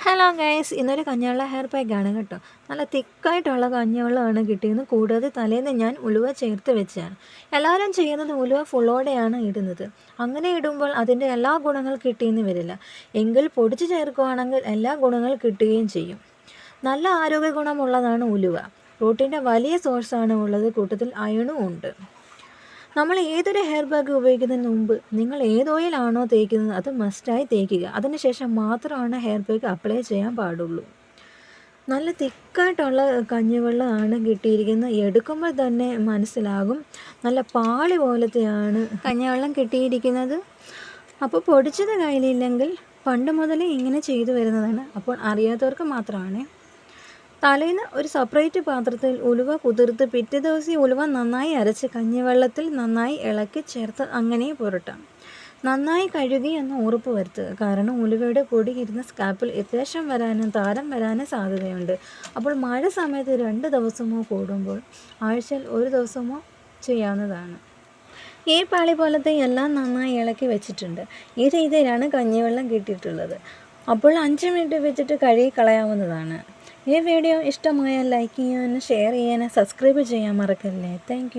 Hello guys, ഇന്നൊരു കഞ്ഞിവെള്ള hair പാക്കാണ് കേട്ടോ. നല്ല തിക്കായിട്ടുള്ള കഞ്ഞിവെള്ളമാണ് കിട്ടിയത്. കൂടാതെ തലേന്ന് ഞാൻ ഉലുവ ചേർത്ത് വെച്ചാണ്. എല്ലാവരും ചെയ്യുന്നത് ഉലുവ ഫുള്ളോടെയാണ് ഇടുന്നത്. അങ്ങനെ ഇടുമ്പോൾ അതിൻ്റെ എല്ലാ ഗുണങ്ങളും കിട്ടിയെന്ന് വരില്ല. എങ്കിൽ പൊടിച്ച് ചേർക്കുകയാണെങ്കിൽ എല്ലാ ഗുണങ്ങളും കിട്ടുകയും ചെയ്യും. നല്ല ആരോഗ്യ ഗുണമുള്ളതാണ് ഉലുവ. പ്രോട്ടീൻ്റെ വലിയ സോഴ്സാണ് ഉള്ളത്. കൂട്ടത്തിൽ അയണും ഉണ്ട്. നമ്മൾ ഏതൊരു ഹെയർ പാക്ക് ഉപയോഗിക്കുന്നതിന് മുമ്പ് നിങ്ങൾ ഏത് ഓയിലാണോ തേക്കുന്നത് അത് മസ്റ്റായി തേക്കുക. അതിനുശേഷം മാത്രമാണ് ഹെയർ പാക്ക് അപ്ലൈ ചെയ്യാൻ പാടുള്ളൂ. നല്ല തിക്കായിട്ടുള്ള കഞ്ഞിവെള്ളമാണ് കിട്ടിയിരിക്കുന്നത്. എടുക്കുമ്പോൾ തന്നെ മനസ്സിലാകും, നല്ല പാളി പോലത്തെയാണ് കഞ്ഞിവെള്ളം കിട്ടിയിരിക്കുന്നത്. അപ്പോൾ പൊടിച്ചത് കയ്യിലില്ലെങ്കിൽ പണ്ട് മുതലേ ഇങ്ങനെ ചെയ്തു വരുന്നതാണ്. അപ്പോൾ അറിയാത്തവർക്ക് മാത്രമാണ്. തലേന്ന് ഒരു സെപ്പറേറ്റ് പാത്രത്തിൽ ഉലുവ കുതിർത്ത് പിറ്റേ ദിവസം ഉലുവ നന്നായി അരച്ച് കഞ്ഞിവെള്ളത്തിൽ നന്നായി ഇളക്കി ചേർത്ത് അങ്ങനെ പുരട്ടാം. നന്നായി കഴുകി എന്ന് ഉറപ്പ് വരുത്തുക. കാരണം ഉലുവയുടെ പൊടി ഇരുന്ന സ്കാൽപ്പിൽ വ്യത്യാസം വരാനും താരം വരാനും സാധ്യതയുണ്ട്. അപ്പോൾ മഴ സമയത്ത് 2 ദിവസമോ കൂടുമ്പോൾ ആഴ്ചയിൽ 1 ദിവസമോ ചെയ്യാവുന്നതാണ്. ഈ പാളി പോലത്തെ എല്ലാം നന്നായി ഇളക്കി വെച്ചിട്ടുണ്ട്. ഈ രീതിയിലാണ് കഞ്ഞിവെള്ളം കിട്ടിയിട്ടുള്ളത്. അപ്പോൾ 5 മിനിറ്റ് വെച്ചിട്ട് കഴുകി കളയാവുന്നതാണ്. ഈ വീഡിയോ ഇഷ്ടമായാൽ ലൈക്ക് ചെയ്യാനും ഷെയർ ചെയ്യാനും സബ്സ്ക്രൈബ് ചെയ്യാൻ മറക്കല്ലേ. താങ്ക്